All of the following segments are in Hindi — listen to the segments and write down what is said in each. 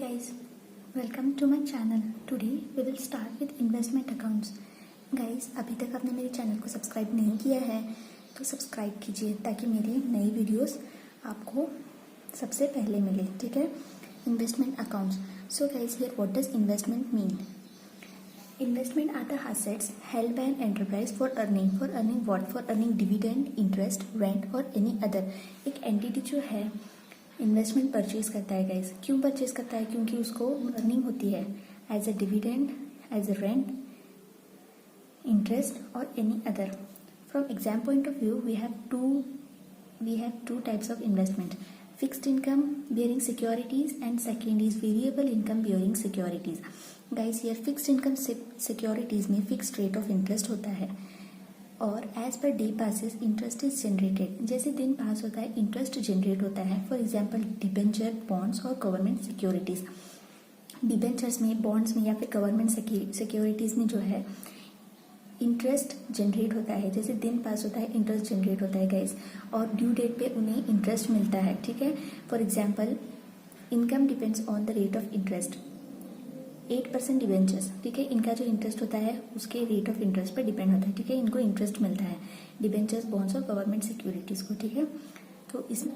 guys, welcome to my channel. Today we will start with investment accounts. Guys, अभी तक आपने मेरे चैनल को सब्सक्राइब नहीं किया है तो सब्सक्राइब कीजिए ताकि मेरे नई वीडियोस आपको सबसे पहले मिले. ठीक है. Investment accounts. So guys, here what does investment mean? Investment are the assets held by an enterprise for earning what? For earning dividend, interest, rent or any other. एक एंटिटी जो है इन्वेस्टमेंट परचेज करता है गाइज. क्यों परचेज करता है? क्योंकि उसको अर्निंग होती है as a dividend, as a rent, interest और any other. From exam point of view we have two types of investment. Fixed income bearing securities and second is variable income bearing securities. Guys, here fixed income securities में fixed rate of interest होता है और as per day passes interest is generated. जैसे दिन पास होता है इंटरेस्ट जनरेट होता है. फॉर एग्जाम्पल डिबेंचर, बॉन्ड्स और गवर्नमेंट सिक्योरिटीज. डिबेंचर्स में, बॉन्ड्स में या फिर गवर्नमेंट सिक्योरिटीज में जो है इंटरेस्ट जनरेट होता है. जैसे दिन पास होता है इंटरेस्ट जनरेट होता है गाइस और ड्यू डेट पे उन्हें इंटरेस्ट मिलता है. ठीक है. For example income depends on the rate of interest. 8% debentures. ठीक है. इनका जो इंटरेस्ट होता है उसके रेट ऑफ इंटरेस्ट पे डिपेंड होता है. ठीक है. इनको इंटरेस्ट मिलता है डिबेंचर्स, बॉन्ड्स और गवर्नमेंट सिक्योरिटीज को. ठीक है. तो इसमें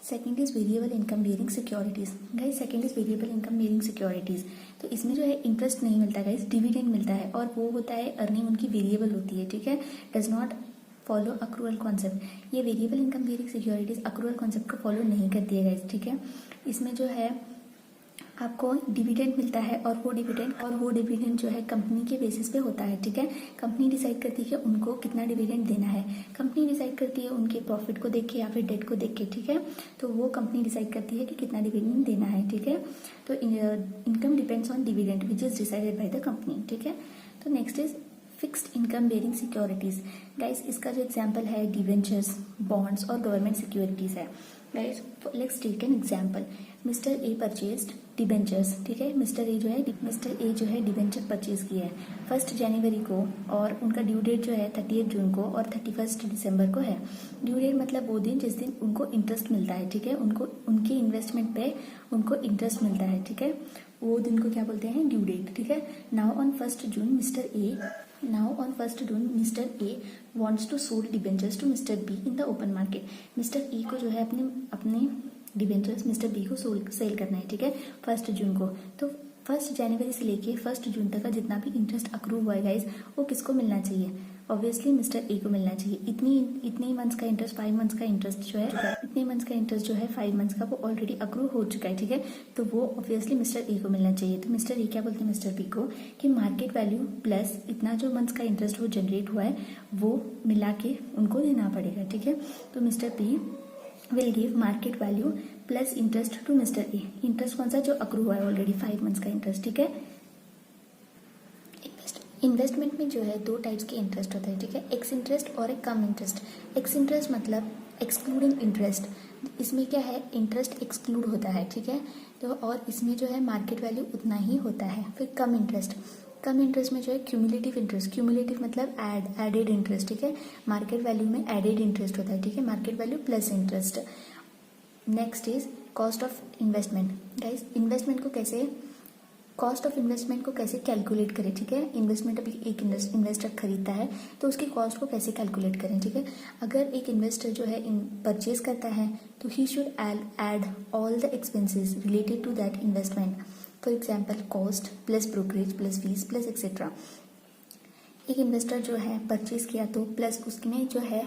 second is variable income bearing securities. Guys, second is variable income bearing securities. तो इसमें जो है इंटरेस्ट नहीं मिलता गाइस, डिविडेंड मिलता है और वो होता है अर्निंग उनकी वेरिएबल होती है. ठीक है. Does not follow accrual concept. ये variable income bearing securities accrual concept को फॉलो नहीं करती है गाइस. ठीक है. इसमें जो है आपको डिविडेंड मिलता है और वो डिविडेंड जो है कंपनी के बेसिस पे होता है. ठीक है. कंपनी डिसाइड करती है कि उनको कितना डिविडेंड देना है. कंपनी डिसाइड करती है उनके प्रॉफिट को देख के या फिर डेट को देख के. ठीक है. तो वो कंपनी डिसाइड करती है कि कितना डिविडेंड देना है. ठीक है. तो income depends on dividend which is decided by the company. ठीक है. तो next is fixed income bearing securities. Guys, इसका जो एग्जाम्पल है डिवेंचर्स, बॉन्ड्स और गवर्नमेंट सिक्योरिटीज है. Guys, let's take an example. Mister A purchased debentures. ठीक है. मिस्टर ए जो है डिबेंचर परचेज किया है 1 जनवरी को और उनका ड्यू डेट जो है 30 जून को और 31 दिसंबर को है. ड्यू डेट मतलब वो दिन जिस दिन उनको इंटरेस्ट मिलता है. ठीक है. उनको उनके इन्वेस्टमेंट पे उनको इंटरेस्ट मिलता है. ठीक है. वो दिन को क्या बोलते हैं? Due date. ठीक है. Now on 1 June Mister A wants to sold debentures to Mister B in the open market. Mister A को जो है अपने डिबेंचर्स मिस्टर बी को सेल करना है. ठीक है. 1 जून को. तो 1 जनवरी से लेके 1 जून तक का जितना भी इंटरेस्ट अक्रू हुआ है गाइज वो किसको मिलना चाहिए? ऑब्वियसली मिस्टर ए को मिलना चाहिए. इतनी मंथ्स का इंटरेस्ट, 5 मंथ्स का इंटरेस्ट जो है 5 मंथ्स का वो ऑलरेडी अक्रू हो चुका है. ठीक है. तो वो ऑब्वियसली मिस्टर ए को मिलना चाहिए. तो मिस्टर ए क्या बोलते हैं मिस्टर बी को कि मार्केट वैल्यू प्लस इतना जो मंथ्स का इंटरेस्ट वो जनरेट हुआ है वो मिला के उनको देना पड़ेगा. ठीक है. तो Mister B will give market value plus interest to Mister A. Interest कौन सा? जो अक्रू हुआ है ऑलरेडी 5 मंथ्स का इंटरेस्ट. ठीक है. इन्वेस्टमेंट में जो है 2 टाइप्स के इंटरेस्ट होता है. ठीक है. एक्स इंटरेस्ट और एक कम इंटरेस्ट. एक्स इंटरेस्ट मतलब एक्सक्लूडिंग इंटरेस्ट. इसमें क्या है? इंटरेस्ट एक्सक्लूड होता है. ठीक है. तो और इसमें जो है मार्केट वैल्यू उतना ही होता है. फिर कम इंटरेस्ट में जो है क्यूमुलेटिव इंटरेस्ट. क्यूमुलेटिव मतलब एडेड इंटरेस्ट. ठीक है. मार्केट वैल्यू में एडेड इंटरेस्ट होता है. ठीक है. Market value plus interest. Next is cost of investment. Guys, cost of investment को कैसे कैलकुलेट करें? ठीक है. इन्वेस्टमेंट अभी एक इन्वेस्टर खरीदता है तो उसकी कॉस्ट को कैसे कैलकुलेट करें? ठीक है. अगर एक इन्वेस्टर जो है परचेज करता है तो he should add all the expenses related to that investment. For example cost plus brokerage plus fees plus etcetera. एक इन्वेस्टर जो है परचेज किया तो प्लस उसमें जो है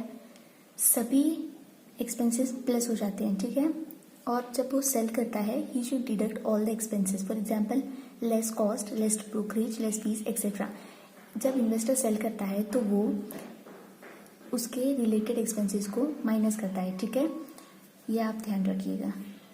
सभी एक्सपेंसेस प्लस हो जाते हैं. ठीक है. और जब वो सेल करता है he should deduct all the expenses. For example less cost, less brokerage, less fees etcetera. जब इन्वेस्टर सेल करता है तो वो उसके रिलेटेड एक्सपेंसेस को माइनस करता है. ठीक है. ये आप ध्यान रखिएगा.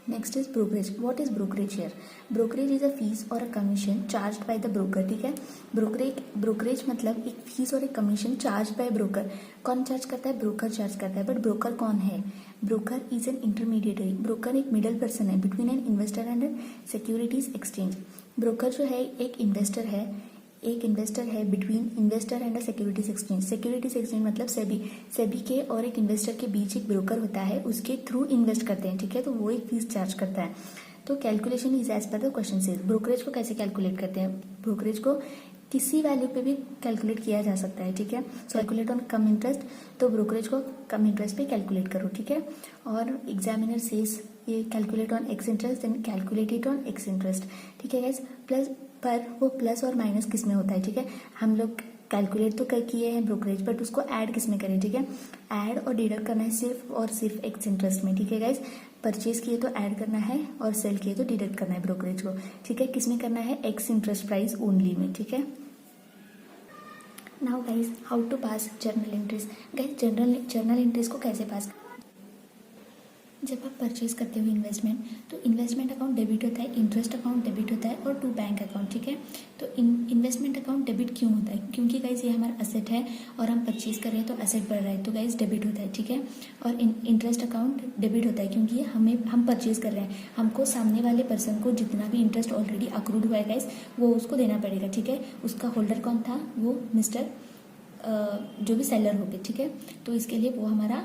Next is brokerage. What is brokerage here? Brokerage is a fee और a commission charged by the broker. ठीक है. ब्रोकरेज मतलब एक फीस और एक कमीशन चार्ज बाय ब्रोकर. कौन चार्ज करता है? ब्रोकर चार्ज करता है. बट ब्रोकर कौन है? Broker is an intermediary. Broker एक मिडल पर्सन है between an investor and securities exchange. Broker जो है एक इन्वेस्टर है between investor and securities exchange. Securities exchange मतलब सेबी के और एक इन्वेस्टर के बीच एक ब्रोकर होता है, उसके थ्रू इन्वेस्ट करते हैं. ठीक है. तो वो एक फीस चार्ज करता है. तो calculation is as per the question says. Brokerage को कैसे कैलकुलेट करते हैं? ब्रोकरेज को किसी वैल्यू पे भी कैलकुलेट किया जा सकता है, ठीक है। So calculate on cum interest, तो ब्रोकरेज को कम इंटरेस्ट पे कैलकुलेट करो, ठीक है। और एग्जामिनर सेज ये calculate on ex interest, then calculate it on ex interest, ठीक है गाइस। प्लस पर वो प्लस और माइनस किस में होता है, ठीक है। हम लोग कैलकुलेट तो किए हैं ब्रोकरेज, बट उसको ऐड किस में करें, ठीक है। ऐड और डिडक्ट करना है सिर्फ और सिर्फ एक्स इंटरेस्ट में, ठीक है गाइस। परचेज किए तो ऐड करना है और सेल किए तो डिडक्ट करना है ब्रोकरेज को, ठीक है। किस में करना है? एक्स इंटरेस्ट प्राइस ओनली में, ठीक है। Now guys, how to pass journal entries. Guys journal entries को कैसे पास? जब आप परचेज करते हो इन्वेस्टमेंट, तो इन्वेस्टमेंट अकाउंट डेबिट होता है, इंटरेस्ट अकाउंट डेबिट होता है और टू बैंक अकाउंट, ठीक है। तो इन्वेस्टमेंट अकाउंट डेबिट क्यों होता है? क्योंकि गाइज ये हमारा असेट है और हम परचेज कर रहे हैं तो असेट बढ़ रहा है, तो गाइज डेबिट होता है, ठीक है। और इंटरेस्ट अकाउंट डेबिट होता है क्योंकि हम परचेज कर रहे हैं, हमको सामने वाले पर्सन को जितना भी इंटरेस्ट ऑलरेडी अक्रूड हुआ है गाइज वो उसको देना पड़ेगा, ठीक है। उसका होल्डर कौन था? वो मिस्टर जो भी सेलर हो गए, ठीक है। तो इसके लिए वो हमारा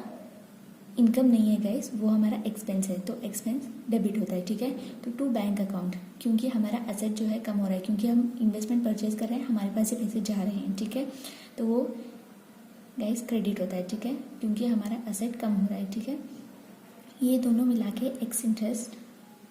इनकम नहीं है गाइस, वो हमारा एक्सपेंस है, तो एक्सपेंस डेबिट होता है, ठीक है। तो टू बैंक अकाउंट, क्योंकि हमारा एसेट जो है कम हो रहा है, क्योंकि हम इन्वेस्टमेंट परचेज कर रहे हैं, हमारे पास से पैसे जा रहे हैं, ठीक है। तो वो गाइस क्रेडिट होता है, ठीक है, क्योंकि हमारा एसेट कम हो रहा है, ठीक है। ये दोनों मिला के एक्स इंटरेस्ट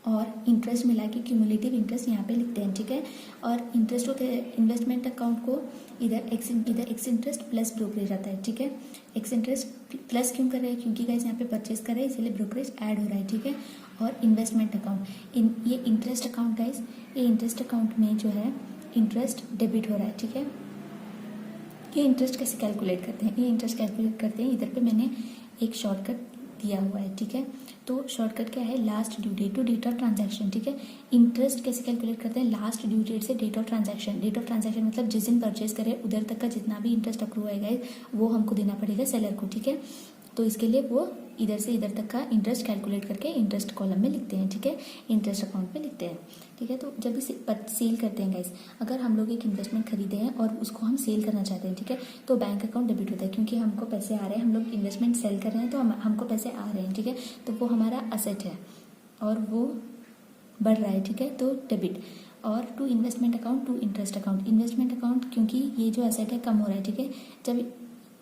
और इंटरेस्ट मिला के क्यूमुलेटिव इंटरेस्ट यहाँ पे लिखते हैं, ठीक है। और इंटरेस्ट को इन्वेस्टमेंट अकाउंट को इधर एक्स इंटरेस्ट प्लस ब्रोकरेज आता है, ठीक है। एक्स इंटरेस्ट प्लस क्यों कर रहे हैं? क्योंकि गाइस यहाँ पे परचेज कर रहे हैं इसलिए ब्रोकरेज ऐड हो रहा है, ठीक है। और इन्वेस्टमेंट अकाउंट ये इंटरेस्ट अकाउंट गाइस, ये इंटरेस्ट अकाउंट में जो है इंटरेस्ट डेबिट हो रहा है, ठीक है। ये इंटरेस्ट कैसे कैलकुलेट करते हैं? ये इंटरेस्ट कैलकुलेट करते हैं, इधर पे मैंने एक शॉर्टकट दिया हुआ है, ठीक है। तो शॉर्टकट क्या है? Last due date to date of transaction, ठीक है। इंटरेस्ट कैसे कैलकुलेट करते हैं? लास्ट ड्यू डेट से date of transaction. Date of transaction मतलब जिस दिन परचेज करे उधर तक का जितना भी इंटरेस्ट अक्रू होगा वो हमको देना पड़ेगा सेलर को, ठीक है। तो इसके लिए वो इधर से इधर तक का इंटरेस्ट कैलकुलेट करके इंटरेस्ट कॉलम में लिखते हैं, ठीक है, इंटरेस्ट अकाउंट में लिखते हैं, ठीक है। तो जब भी सेल करते हैं गाइस, अगर हम लोग एक इन्वेस्टमेंट खरीदे हैं और उसको हम सेल करना चाहते हैं, ठीक है, तो बैंक अकाउंट डेबिट होता है क्योंकि हमको पैसे आ रहे हैं, हम लोग इन्वेस्टमेंट सेल कर रहे हैं तो हमको पैसे आ रहे हैं, ठीक है। तो वो हमारा असेट है और वो बढ़ रहा है, ठीक है, तो डेबिट। और to investment account to interest account. Investment account क्योंकि ये जो असेट है कम हो रहा है, ठीक है, जब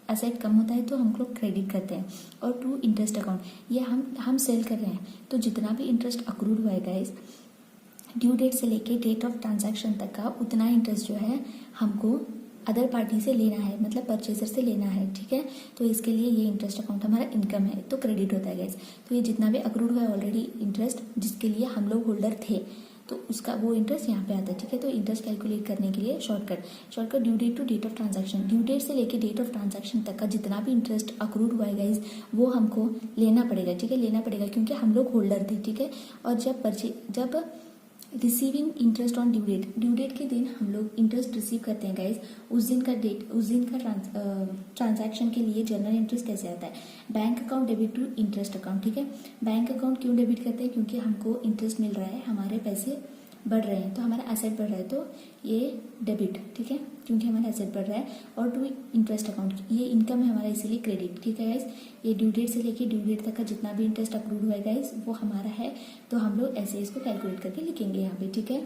असेट कम होता है तो हम लोग क्रेडिट करते हैं। और टू इंटरेस्ट अकाउंट, ये हम सेल कर रहे हैं तो जितना भी इंटरेस्ट अक्रूड हुआ है गाइस ड्यू डेट से लेके डेट ऑफ ट्रांजैक्शन तक का, उतना इंटरेस्ट जो है हमको अदर पार्टी से लेना है, मतलब परचेजर से लेना है, ठीक है। तो इसके लिए ये इंटरेस्ट अकाउंट हमारा इनकम है तो क्रेडिट होता है गाइस। तो ये जितना भी अक्रूड हुआ है ऑलरेडी इंटरेस्ट जिसके लिए हम लोग होल्डर थे तो उसका वो इंटरेस्ट यहाँ पे आता है, ठीक है। तो इंटरेस्ट कैलकुलेट करने के लिए shortcut due date to date of transaction. Due date से लेके डेट ऑफ ट्रांजैक्शन तक का जितना भी इंटरेस्ट अक्रूड हुआ है गाइस वो हमको लेना पड़ेगा, ठीक है, लेना पड़ेगा क्योंकि हम लोग होल्डर थे, ठीक है। और जब receiving interest on due date के दिन हम लोग इंटरेस्ट रिसीव करते हैं गाइस, उस दिन का ट्रांजैक्शन के लिए जर्नल इंटरेस्ट कैसे आता है? Bank account debit to interest account, ठीक है। बैंक अकाउंट क्यों डेबिट करते हैं? क्योंकि हमको इंटरेस्ट मिल रहा है, हमारे पैसे बढ़ रहे हैं तो हमारा एसेट बढ़ रहा है तो ये डेबिट, ठीक है, क्योंकि हमारा एसेट बढ़ रहा है। और टू इंटरेस्ट अकाउंट, ये इनकम है हमारा इसीलिए क्रेडिट, ठीक है गाइस। ये ड्यू डेट से लेके ड्यू डेट तक का जितना भी इंटरेस्ट अक्रूड हुआ है गाइस वो हमारा है, तो हम लोग ऐसे इसको कैलकुलेट करके लिखेंगे यहाँ पे, ठीक है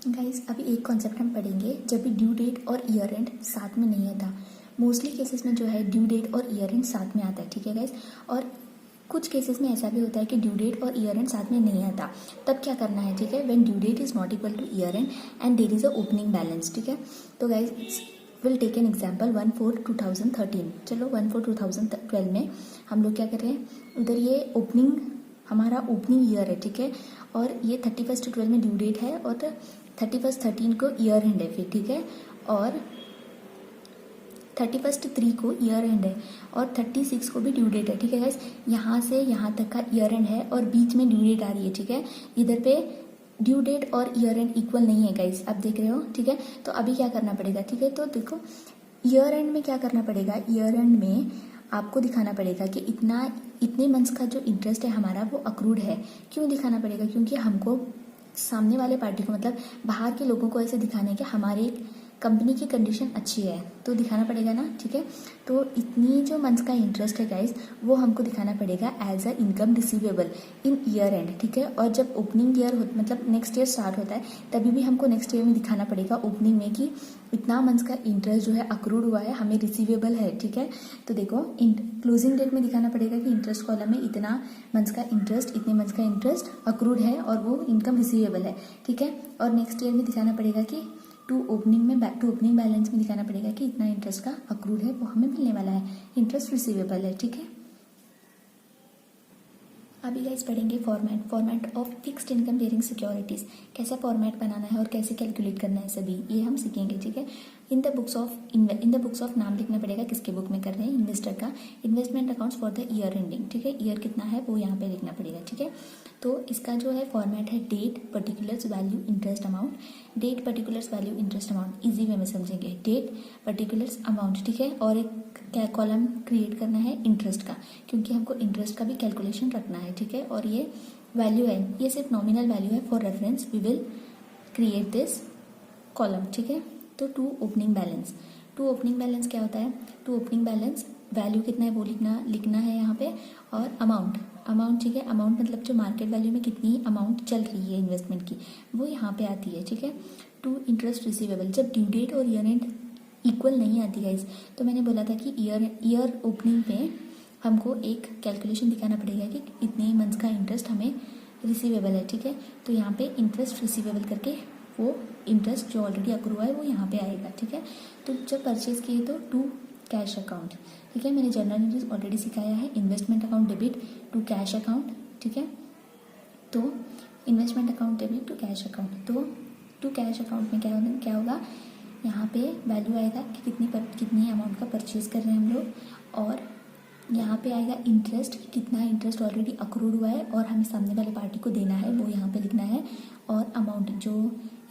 गाइस। अभी एक कॉन्सेप्ट हम पढ़ेंगे, जब भी ड्यू डेट और ईयर एंड साथ में नहीं आता, मोस्टली केसेस में जो है ड्यू डेट और ईयर एंड साथ में आता है, ठीक है गाइस। और कुछ केसेस में ऐसा भी होता है कि ड्यू डेट और ईयर एंड साथ में नहीं आता, तब क्या करना है, ठीक है। When due date is not equal to year end there is a opening balance, ठीक है। तो guys will take an example 1/4/2013। चलो 1/4/2012 में हम लोग क्या कर रहे हैं, उधर ये हमारा ओपनिंग ईयर है, ठीक है। और ये 31/12 में ड्यू डेट है और 31/13 को ईयर एंड है फिर, ठीक है। और 31/3 को ईयर एंड है और 36 को भी ड्यू डेट है, ठीक है गाइस। यहाँ से यहाँ तक का ईयर एंड है और बीच में ड्यू डेट आ रही है, ठीक है। इधर पे ड्यू डेट और ईयर एंड इक्वल नहीं है गाइस, आप देख रहे हो, ठीक है। तो अभी क्या करना पड़ेगा, ठीक है, तो देखो ईयर एंड में क्या करना पड़ेगा, ईयर एंड में आपको दिखाना पड़ेगा कि इतने मंथ्स का जो इंटरेस्ट है हमारा वो अक्रूड है। क्यों दिखाना पड़ेगा? क्योंकि हमको सामने वाले पार्टी को मतलब बाहर के लोगों को ऐसे दिखाना है कि हमारे कंपनी की कंडीशन अच्छी है तो दिखाना पड़ेगा ना, ठीक है। तो इतनी जो मंथ का इंटरेस्ट है गाइस वो हमको दिखाना पड़ेगा as a income receivable in year end, ठीक है। और जब ओपनिंग ईयर मतलब नेक्स्ट ईयर स्टार्ट होता है तभी भी हमको नेक्स्ट ईयर में दिखाना पड़ेगा ओपनिंग में कि इतना मंथ का इंटरेस्ट जो है अक्रूड हुआ है, हमें रिसीवेबल है, ठीक है। तो देखो क्लोजिंग डेट में दिखाना पड़ेगा कि इंटरेस्ट कॉलम में इतना मंथ का इंटरेस्ट, इतने मंथ का इंटरेस्ट अक्रूड है और वो इनकम रिसीवेबल है, ठीक है। और नेक्स्ट ईयर में दिखाना पड़ेगा कि टू ओपनिंग बैलेंस में दिखाना पड़ेगा कि इतना इंटरेस्ट का अक्रूड है वो हमें मिलने वाला है, इंटरेस्ट रिसीवेबल है, ठीक है। अभी गाइस पढ़ेंगे format of fixed income bearing securities, कैसा फॉर्मेट बनाना है और कैसे कैलकुलेट करना है, सभी ये हम सीखेंगे, ठीक है। इन द बुक्स ऑफ नाम लिखना पड़ेगा, किसके बुक में कर रहे हैं, इन्वेस्टर का। Investment accounts for the year ending, ठीक है, ईयर कितना है वो यहाँ पे लिखना पड़ेगा, ठीक है। तो इसका जो है फॉर्मेट है date particulars value interest amount, date particulars value interest amount, easy way में समझेंगे, डेट पर्टिकुलर्स अमाउंट, ठीक है। और एक क्या कॉलम क्रिएट करना है इंटरेस्ट का, क्योंकि हमको इंटरेस्ट का भी कैलकुलेशन रखना है, ठीक है। और ये वैल्यू है, ये सिर्फ नॉमिनल वैल्यू है, for reference we will create this column, ठीक है। तो टू ओपनिंग बैलेंस क्या होता है, टू ओपनिंग बैलेंस वैल्यू कितना है वो लिखना है यहाँ पे, और अमाउंट, ठीक है। अमाउंट मतलब जो मार्केट वैल्यू में कितनी अमाउंट चल रही है इन्वेस्टमेंट की वो यहाँ पे आती है, ठीक है। टू इंटरेस्ट रिसीवेबल, जब ड्यू डेट और ईयर एंड इक्वल नहीं आती गाइस, तो मैंने बोला था कि ईयर ओपनिंग पे हमको एक कैलकुलेशन दिखाना पड़ेगा कि इतने मंथ्स का इंटरेस्ट हमें रिसीवेबल है, ठीक है। तो यहाँ पे इंटरेस्ट रिसीवेबल करके वो इंटरेस्ट जो ऑलरेडी अक्रू हुआ है वो यहाँ पे आएगा, ठीक है। तो जब परचेज किए तो टू कैश अकाउंट, ठीक है, मैंने जनरल एंट्रीज ऑलरेडी सिखाया है, investment account debit to cash account, ठीक है। तो investment account debit to cash account, तो टू कैश अकाउंट में क्या होगा, यहाँ पे वैल्यू आएगा कि कितनी अमाउंट का परचेज कर रहे हैं हम लोग, और यहाँ पे आएगा इंटरेस्ट, कितना इंटरेस्ट ऑलरेडी अक्रूड हुआ है और हमें सामने वाले पार्टी को देना है वो यहाँ पे लिखना है, और अमाउंट जो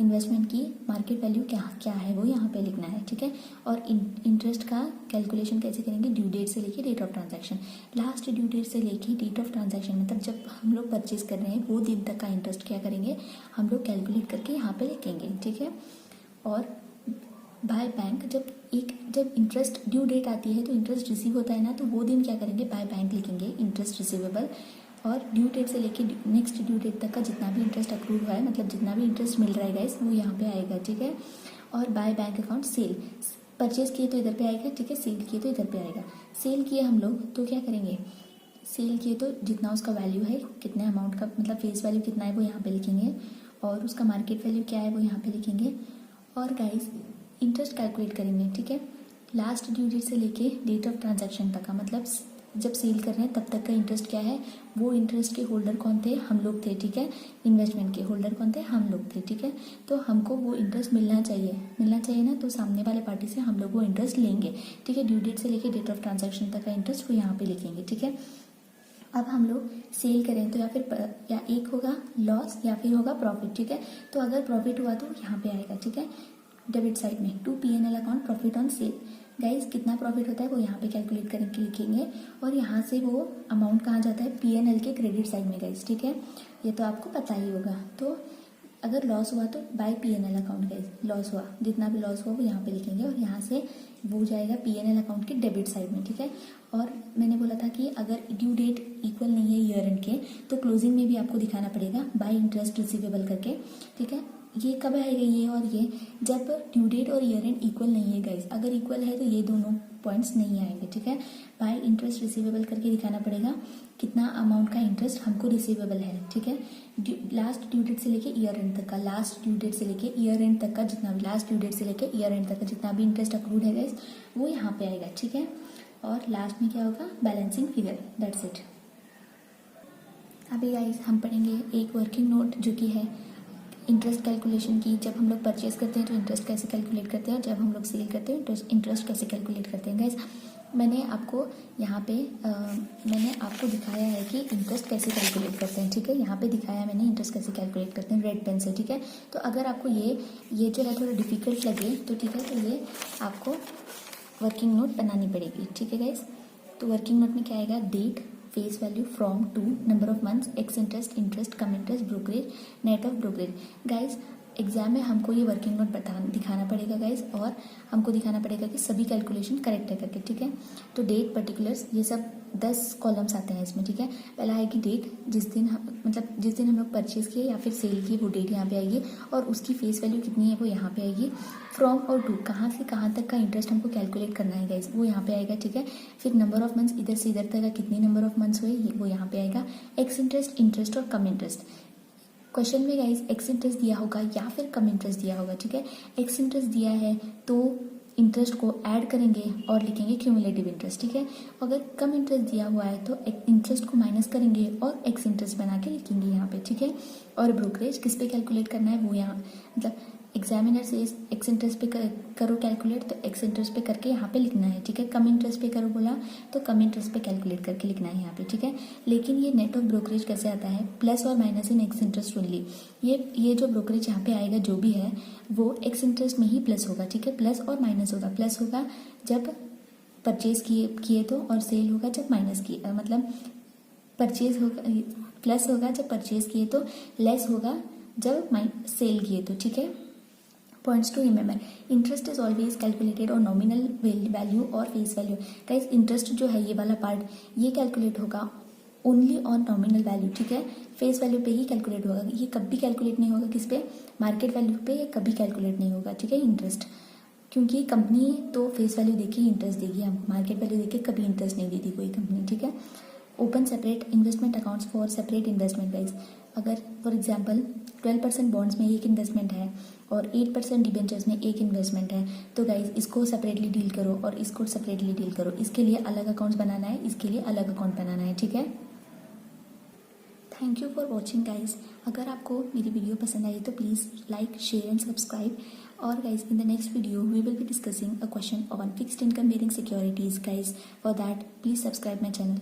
इन्वेस्टमेंट की मार्केट वैल्यू क्या है वो यहाँ पे लिखना है, ठीक है। और इंटरेस्ट का कैलकुलेशन कैसे करेंगे, ड्यू डेट से लेके date of transaction, last due date से लेके डेट ऑफ ट्रांजैक्शन, मतलब जब हम लोग परचेज कर रहे हैं वो दिन तक का इंटरेस्ट क्या करेंगे हम लोग कैलकुलेट करके यहाँ पे लिखेंगे, ठीक है। और बाय बैंक, जब इंटरेस्ट ड्यू डेट आती है तो इंटरेस्ट रिसीव होता है ना, तो वो दिन क्या करेंगे बाय बैंक लिखेंगे इंटरेस्ट रिसीवेबल, और ड्यू डेट से लेके नेक्स्ट ड्यू डेट तक का जितना भी इंटरेस्ट अक्रूड हुआ है, मतलब जितना भी इंटरेस्ट मिल रहा है गाइस वो यहाँ पे आएगा, ठीक है। और by bank account cell, purchase किए तो इधर पे आएगा, ठीक है, सेल किए तो इधर पे आएगा। सेल किए हम लोग तो क्या करेंगे, सेल किए तो जितना उसका वैल्यू है, कितने अमाउंट का मतलब फेस वैल्यू कितना है वो यहाँ पे लिखेंगे, और उसका मार्केट वैल्यू क्या है वो यहाँ पे लिखेंगे। और गाइस इंटरेस्ट कैलकुलेट करेंगे, ठीक है, लास्ट ड्यू डेट से लेके डेट ऑफ ट्रांजैक्शन तक का, मतलब जब सेल कर रहे हैं तब तक का इंटरेस्ट क्या है, वो इंटरेस्ट के होल्डर कौन थे, हम लोग थे, ठीक है। इन्वेस्टमेंट के होल्डर कौन थे, हम लोग थे, ठीक है। तो हमको वो इंटरेस्ट मिलना चाहिए ना, तो सामने वाले पार्टी से हम लोग वो इंटरेस्ट लेंगे, ठीक है। ड्यू डेट से लेके डेट ऑफ ट्रांजैक्शन तक का इंटरेस्ट वो यहाँ पे लिखेंगे, ठीक है। अब हम लोग सेल करें तो या एक होगा लॉस या फिर होगा प्रॉफिट, ठीक है। तो अगर प्रॉफिट हुआ तो यहाँ पे आएगा, ठीक है, डेबिट साइड में to P&L account profit on sale, guys कितना प्रॉफिट होता है वो यहाँ पे कैलकुलेट करके लिखेंगे, और यहाँ से वो अमाउंट कहाँ जाता है P&L के क्रेडिट साइड में गाइस, ठीक है, ये तो आपको पता ही होगा। तो अगर लॉस हुआ तो bye P&L account guys, loss हुआ जितना भी लॉस हुआ वो यहाँ पे लिखेंगे, और यहाँ से वो जाएगा P&L अकाउंट के डेबिट साइड में, ठीक है। और मैंने बोला था कि अगर ड्यू डेट इक्वल नहीं है ईयर एंड के तो क्लोजिंग में भी आपको दिखाना पड़ेगा बाय इंटरेस्ट रिसीवेबल करके, ठीक है। ये कब आएगा ये और ये, जब ड्यू डेट और ईयर एंड इक्वल नहीं है गाइस, अगर इक्वल है तो ये दोनों पॉइंट्स नहीं आएंगे, ठीक है। बाय इंटरेस्ट रिसीवेबल करके दिखाना पड़ेगा कितना अमाउंट का इंटरेस्ट हमको रिसीवेबल है, ठीक है। लास्ट ड्यू डेट से लेके ईयर एंड तक का, लास्ट ड्यू डेट से लेके ईयर एंड तक का जितना भी, लास्ट ड्यू डेट से लेके ईयर एंड तक का जितना भी इंटरेस्ट अक्रूड है गाइस वो यहाँ पे आएगा, ठीक है। और लास्ट में क्या होगा, बैलेंसिंग फिगर, दैट्स इट। अभी गाइस हम पढ़ेंगे एक वर्किंग नोट जो कि है इंटरेस्ट कैलकुलेशन की, जब हम लोग परचेज करते हैं तो इंटरेस्ट कैसे कैलकुलेट करते हैं, और जब हम लोग सेल करते हैं तो इंटरेस्ट कैसे कैलकुलेट करते हैं। गाइस मैंने आपको यहाँ पे मैंने आपको दिखाया है कि इंटरेस्ट कैसे कैलकुलेट करते हैं, ठीक है, यहाँ पे दिखाया मैंने इंटरेस्ट कैसे कैलकुलेट करते हैं रेड पेन से, ठीक है। तो अगर आपको ये जो है थोड़ा डिफिकल्ट लगे तो ठीक है, तो ये आपको वर्किंग नोट बनानी पड़ेगी, ठीक है गाइस। तो वर्किंग नोट में क्या आएगा, date, face value, from to, number of months, ex interest, interest, cum interest, brokerage, net of brokerage. Guys exam में हमको ये वर्किंग नोट दिखाना पड़ेगा गाइज, और हमको दिखाना पड़ेगा कि सभी कैलकुलेशन करेक्ट है करके, ठीक है। तो डेट, पर्टिकुलर्स, ये सब 10 कॉलम्स आते हैं इसमें, ठीक है। पहला आएगी डेट, जिस दिन हम लोग परचेज किए या फिर सेल किए वो डेट यहाँ पे आएगी, और उसकी फेस वैल्यू कितनी है वो यहाँ पे आएगी। फ्रॉम और टू, कहाँ से कहाँ तक का इंटरेस्ट हमको कैलकुलेट करना है गाइज, वो यहाँ पे आएगा, ठीक है। फिर नंबर ऑफ मंथ्स, इधर से इधर तक का कितनी नंबर ऑफ मंथ्स हुए वो यहाँ पे आएगा। एक्स इंटरेस्ट, इंटरेस्ट और कम इंटरेस्ट। क्वेश्चन में गाइज एक्स इंटरेस्ट दिया होगा या फिर कम इंटरेस्ट दिया होगा, ठीक है। एक्स इंटरेस्ट दिया है तो इंटरेस्ट को ऐड करेंगे और लिखेंगे क्यूमुलेटिव इंटरेस्ट, ठीक है। अगर कम इंटरेस्ट दिया हुआ है तो इंटरेस्ट को माइनस करेंगे और एक्स इंटरेस्ट बना के लिखेंगे यहाँ पे, ठीक है। और ब्रोकरेज किस पे कैलकुलेट करना है वो यहाँ, मतलब एग्जामिनर से एक्स इंटरेस्ट पे करो कैलकुलेट, तो एक्स इंटरेस्ट पे करके यहाँ पे लिखना है, ठीक है। कम इंटरेस्ट पे करो बोला तो कम इंटरेस्ट पे कैलकुलेट करके लिखना है यहाँ पे, ठीक है। लेकिन ये नेट ऑफ ब्रोकरेज कैसे आता है, प्लस और माइनस इन एक्स इंटरेस्ट ओनली। ये जो ब्रोकरेज यहाँ पे आएगा जो भी है वो एक्स इंटरेस्ट में ही प्लस होगा, ठीक है। प्लस और माइनस होगा, प्लस होगा जब परचेज किए तो, और सेल होगा जब माइनस किए, मतलब परचेज होगा, प्लस होगा जब परचेज किए तो, लेस होगा जब सेल किए तो, ठीक है। Points to remember, interest is always calculated और नॉमिनल वैल्यू और फेस वैल्यू। गाइस इंटरेस्ट जो है ये वाला पार्ट ये कैलकुलेट होगा ओनली ऑन नॉमिनल वैल्यू, ठीक है। फेस वैल्यू पे ही कैलकुलेट होगा, ये कभी कैलकुलेट नहीं होगा किस पे, मार्केट वैल्यू पे ये कभी कैलकुलेट नहीं होगा, ठीक है। इंटरेस्ट, क्योंकि कंपनी तो फेस वैल्यू देके ही इंटरेस्ट देगी हमको, मार्केट वैल्यू देके कभी इंटरेस्ट नहीं देती कोई कंपनी, ठीक है। Open separate investment accounts for separate investment guys. अगर फॉर एग्जांपल 12% बॉन्ड्स में एक इन्वेस्टमेंट है और 8% डिबेंचर्स में एक इन्वेस्टमेंट है, तो गाइज इसको सेपरेटली डील करो और इसको सेपरेटली डील करो। इसके लिए अलग अकाउंट्स बनाना है, इसके लिए अलग अकाउंट बनाना है, ठीक है। Thank you for watching guys. अगर आपको मेरी वीडियो पसंद आई तो please like, share and subscribe. और guys in the next video we will be discussing a question on fixed income bearing securities guys. For that please subscribe my channel.